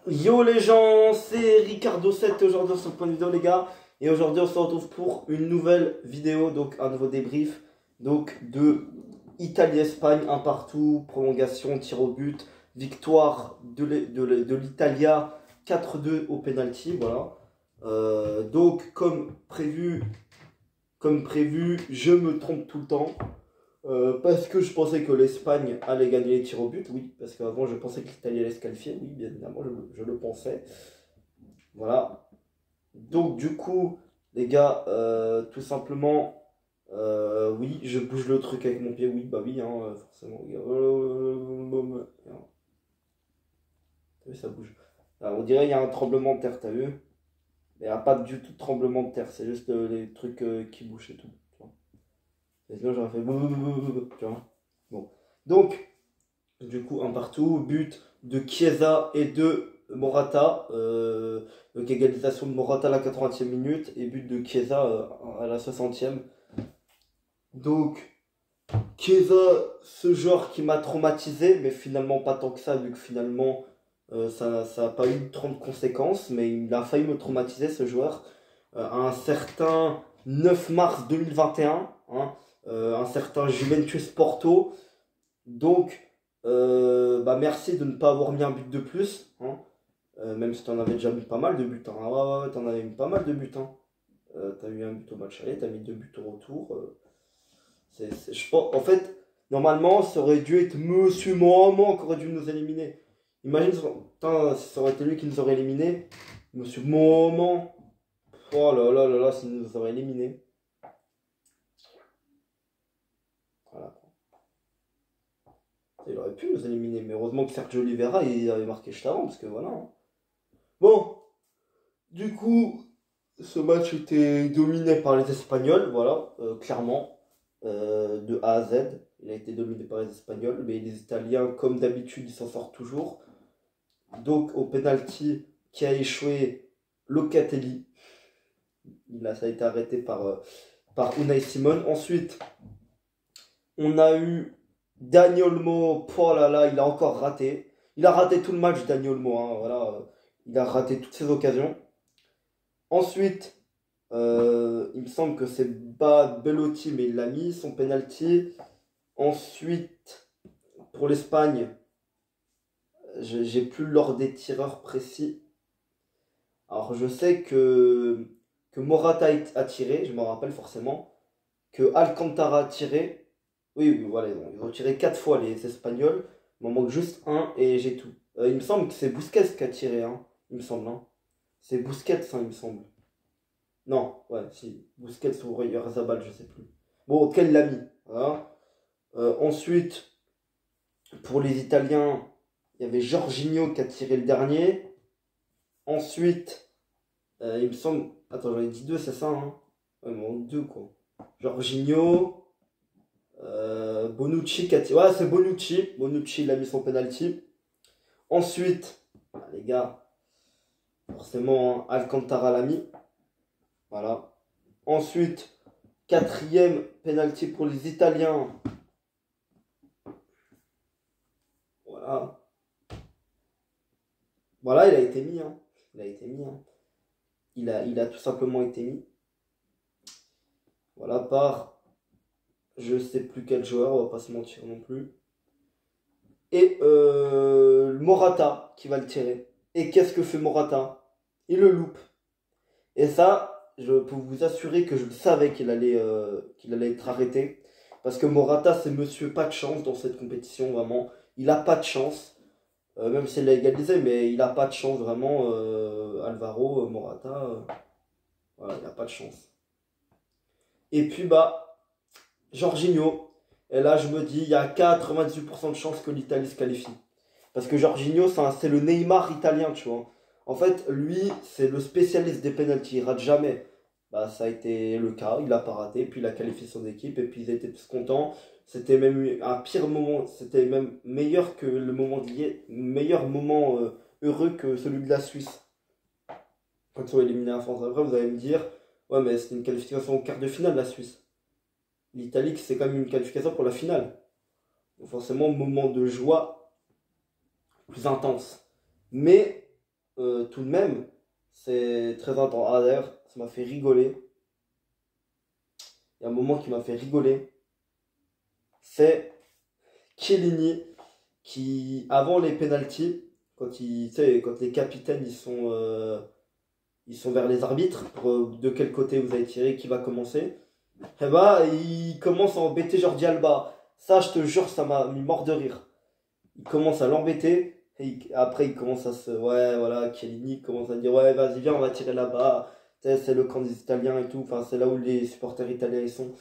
Yo les gens, c'est Ricardo7 aujourd'hui sur ce point de vidéo les gars. Et aujourd'hui on se retrouve pour une nouvelle vidéo, donc un nouveau débrief donc de Italie-Espagne, un partout, prolongation, tir au but, victoire de l'Italia 4-2 au penalty, voilà. Donc comme prévu, je me trompe tout le temps. Parce que je pensais que l'Espagne allait gagner les tirs au but, oui. Parce qu'avant, je pensais que l'Italie allait se qualifier, oui, bien évidemment, je le pensais. Voilà. Donc, du coup, les gars, tout simplement, oui, je bouge le truc avec mon pied, oui, bah oui, hein, forcément. T'as vu, ça bouge. Alors, on dirait qu'il y a un tremblement de terre, t'as vu? Mais il n'y a pas du tout de tremblement de terre, c'est juste les trucs qui bougent et tout. Tu vois. Et sinon, j'aurais fait. Tu vois. Bon. Donc, du coup, un partout, but de Chiesa et de Morata. Donc égalisation de Morata à la 80e minute et but de Chiesa à la 60e. Donc, Chiesa, ce joueur qui m'a traumatisé, mais finalement pas tant que ça, vu que finalement ça n'a pas eu trop de conséquences, mais il a failli me traumatiser ce joueur. Un certain 9 mars 2021, hein, un certain Juventus Porto. Donc, bah merci de ne pas avoir mis un but de plus, hein. Même si tu en avais déjà mis pas mal de buts, hein. Ah ouais, ouais, t'en avais mis pas mal de buts, hein. T'as eu un but au match aller, t'as mis deux buts au retour. Je pense, en fait, normalement, ça aurait dû être Monsieur Maman qui aurait dû nous éliminer. Imagine, putain, si ça aurait été lui qui nous aurait éliminé. Monsieur Maman. Oh là là là là, s'il nous aurait éliminé. Voilà. Il aurait pu nous éliminer, mais heureusement que Sergio Oliveira il avait marqué juste avant, parce que voilà, hein. Bon, du coup, ce match était dominé par les Espagnols, voilà, clairement, de A à Z. Il a été dominé par les Espagnols, mais les Italiens, comme d'habitude, ils s'en sortent toujours. Donc, au penalty qui a échoué Locatelli, ça a été arrêté par Unai Simon. Ensuite, on a eu Dani Olmo, oh là là, il a encore raté. Il a raté tout le match, Dani Olmo, hein, voilà. Il a raté toutes ses occasions. Ensuite, il me semble que c'est Belotti, mais il l'a mis, son penalty. Ensuite, pour l'Espagne, j'ai plus l'ordre des tireurs précis. Alors, je sais que Morata a tiré, je me rappelle forcément. Que Alcantara a tiré. Oui, voilà, ils ont tiré 4 fois les Espagnols. Il m'en manque juste un et j'ai tout. Il me semble que c'est Busquets qui a tiré, hein. Il me semble, hein. C'est Busquets, hein, il me semble. Non, ouais, si. Busquets ou Oyarzabal, je sais plus. Bon, auquel il l'a mis. Voilà. Ensuite, pour les Italiens, il y avait Jorginho qui a tiré le dernier. Ensuite, il me semble. Attends, j'en ai dit deux, c'est ça, hein. Ouais, il m'en manque deux, quoi. Jorginho. Bonucci qui a tiré. Ouais, c'est Bonucci. Bonucci, il a mis son penalty. Ensuite, bah, les gars, forcément, hein, Alcantara l'a mis. Voilà. Ensuite, quatrième penalty pour les Italiens. Voilà. Voilà, il a été mis, hein. Il a été mis, hein. Il a tout simplement été mis. Voilà, par je sais plus quel joueur, on va pas se mentir non plus. Et Morata qui va le tirer. Et qu'est-ce que fait Morata? Il le loupe. Et ça, je peux vous assurer que je le savais qu'il allait être arrêté. Parce que Morata, c'est monsieur pas de chance dans cette compétition, vraiment. Il a pas de chance. Même s'il l'a égalisé, mais il a pas de chance, vraiment. Alvaro Morata, voilà, il a pas de chance. Et puis, bah, Jorginho. Et là, je me dis, il y a 98% de chances que l'Italie se qualifie. Parce que Jorginho, c'est le Neymar italien, tu vois. En fait, lui, c'est le spécialiste des pénaltys. Il rate jamais. Bah, ça a été le cas. Il a pas raté. Puis il a qualifié son équipe. Et puis ils étaient tous contents. C'était même un pire moment. C'était même meilleur que le moment d'hier. Meilleur moment heureux que celui de la Suisse. Quand ils sont éliminés en France. Après, vous allez me dire, ouais, mais c'était une qualification au quart de finale, la Suisse. L'Italie, c'est quand même une qualification pour la finale. Donc forcément, moment de joie plus intense. Mais tout de même, c'est très intense. Ah, d'ailleurs, ça m'a fait rigoler. Il y a un moment qui m'a fait rigoler. C'est Chiellini qui, avant les pénaltys, tu sais, quand les capitaines ils sont vers les arbitres, pour de quel côté vous avez tiré, qui va commencer, et bah, il commence à embêter Jordi Alba. Ça, je te jure, ça m'a mis mort de rire. Il commence à l'embêter. Et après, il commence à se. Ouais, voilà, Chiellini commence à dire ouais, vas-y, viens, on va tirer là-bas. Tu sais, c'est le camp des Italiens et tout. Enfin, c'est là où les supporters italiens ils sont.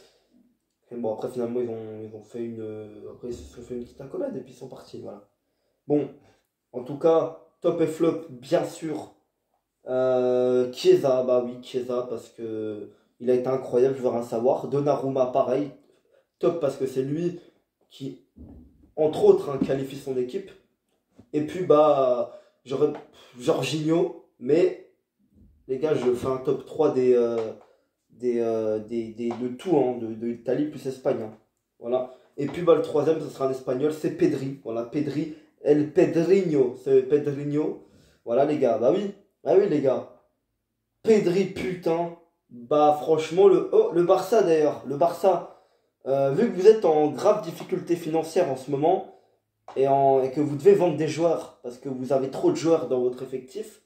Et bon, après, finalement, ils ont fait une. Après, ils se sont fait une petite accolade et puis ils sont partis. Voilà. Bon, en tout cas, top et flop, bien sûr. Chiesa, bah oui, Chiesa, parce que il a été incroyable, je veux rien savoir. Donnarumma, pareil. Top parce que c'est lui qui, entre autres, hein, qualifie son équipe. Et puis, bah, j'aurais Jorginho, mais les gars, je fais un top 3 de tout, hein, de Italie plus Espagne. Hein. Voilà. Et puis, bah, le troisième, ce sera un espagnol, c'est Pedri. Voilà, Pedri, El Pedrinho, c'est Pedrinho. Voilà, les gars, bah oui, les gars. Pedri, putain. Bah, franchement, le Barça d'ailleurs, le Barça, vu que vous êtes en grave difficulté financière en ce moment, et que vous devez vendre des joueurs parce que vous avez trop de joueurs dans votre effectif,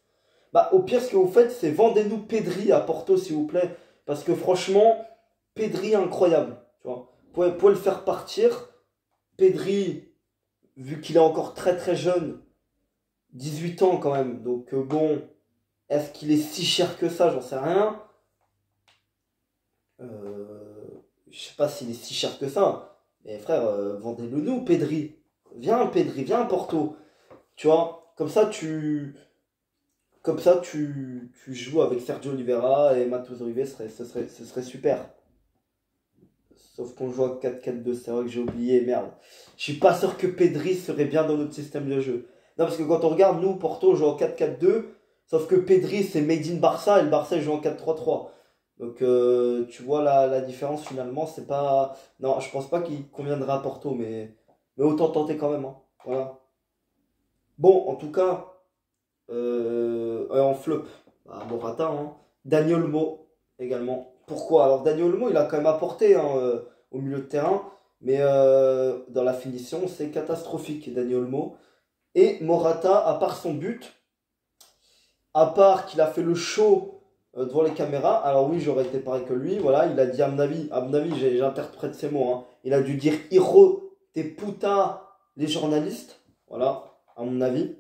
bah au pire ce que vous faites c'est vendez-nous Pedri à Porto s'il vous plaît parce que franchement Pedri incroyable, tu vois. Vous pouvez le faire partir. Pedri, vu qu'il est encore très très jeune, 18 ans quand même, donc bon, est-ce qu'il est si cher que ça? J'en sais rien. Je sais pas s'il est si cher que ça, mais frère, vendez-le nous Pedri. Viens Pedri, viens à Porto. Tu vois, tu joues avec Sergio Oliveira et Matheus Uribe, ce serait super. Sauf qu'on joue à 4-4-2, c'est vrai que j'ai oublié, merde. Je suis pas sûr que Pedri serait bien dans notre système de jeu. Non, parce que quand on regarde, nous, Porto, on joue en 4-4-2, sauf que Pedri, c'est made in Barça, et le Barça, il joue en 4-3-3. Donc, tu vois la différence, finalement, c'est pas... Non, je pense pas qu'il conviendra à Porto, mais autant tenter quand même, hein. Voilà. Bon, en tout cas... en flop, bah, Morata, hein. Dani Olmo également. Pourquoi? Alors Dani Olmo, il a quand même apporté hein, au milieu de terrain, mais dans la finition, c'est catastrophique, Dani Olmo. Et Morata, à part son but, à part qu'il a fait le show devant les caméras, alors oui, j'aurais été pareil que lui, voilà, il a dit à mon avis j'interprète ses mots, hein. Il a dû dire Hiro, t'es puta les journalistes, voilà, à mon avis.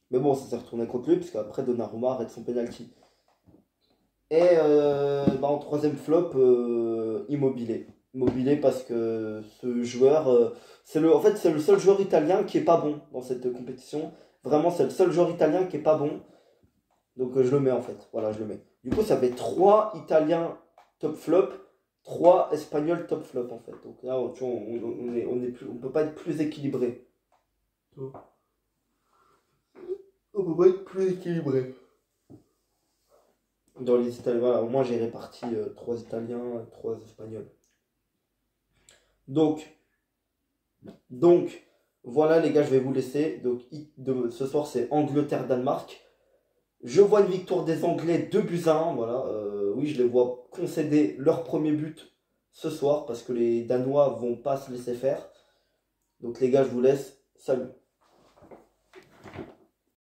Mais bon, ça s'est retourné contre lui, parce qu'après Donnarumma arrête son penalty. Et bah, en troisième flop, Immobilier. Immobilier parce que ce joueur, en fait, c'est le seul joueur italien qui est pas bon dans cette compétition. Vraiment, c'est le seul joueur italien qui est pas bon. Donc je le mets en fait. Voilà, je le mets. Du coup, ça fait 3 Italiens top flop, 3 Espagnols top flop en fait. Donc là, tu vois, on peut pas être plus équilibré. On peut pas être plus équilibré. Dans les Italiens, voilà, au moins j'ai réparti 3 Italiens, 3 Espagnols. Donc, voilà les gars, je vais vous laisser. Donc, ce soir c'est Angleterre-Danemark. Je vois une victoire des Anglais 2 buts à 1. Voilà, oui, je les vois concéder leur premier but ce soir parce que les Danois vont pas se laisser faire. Donc les gars, je vous laisse. Salut.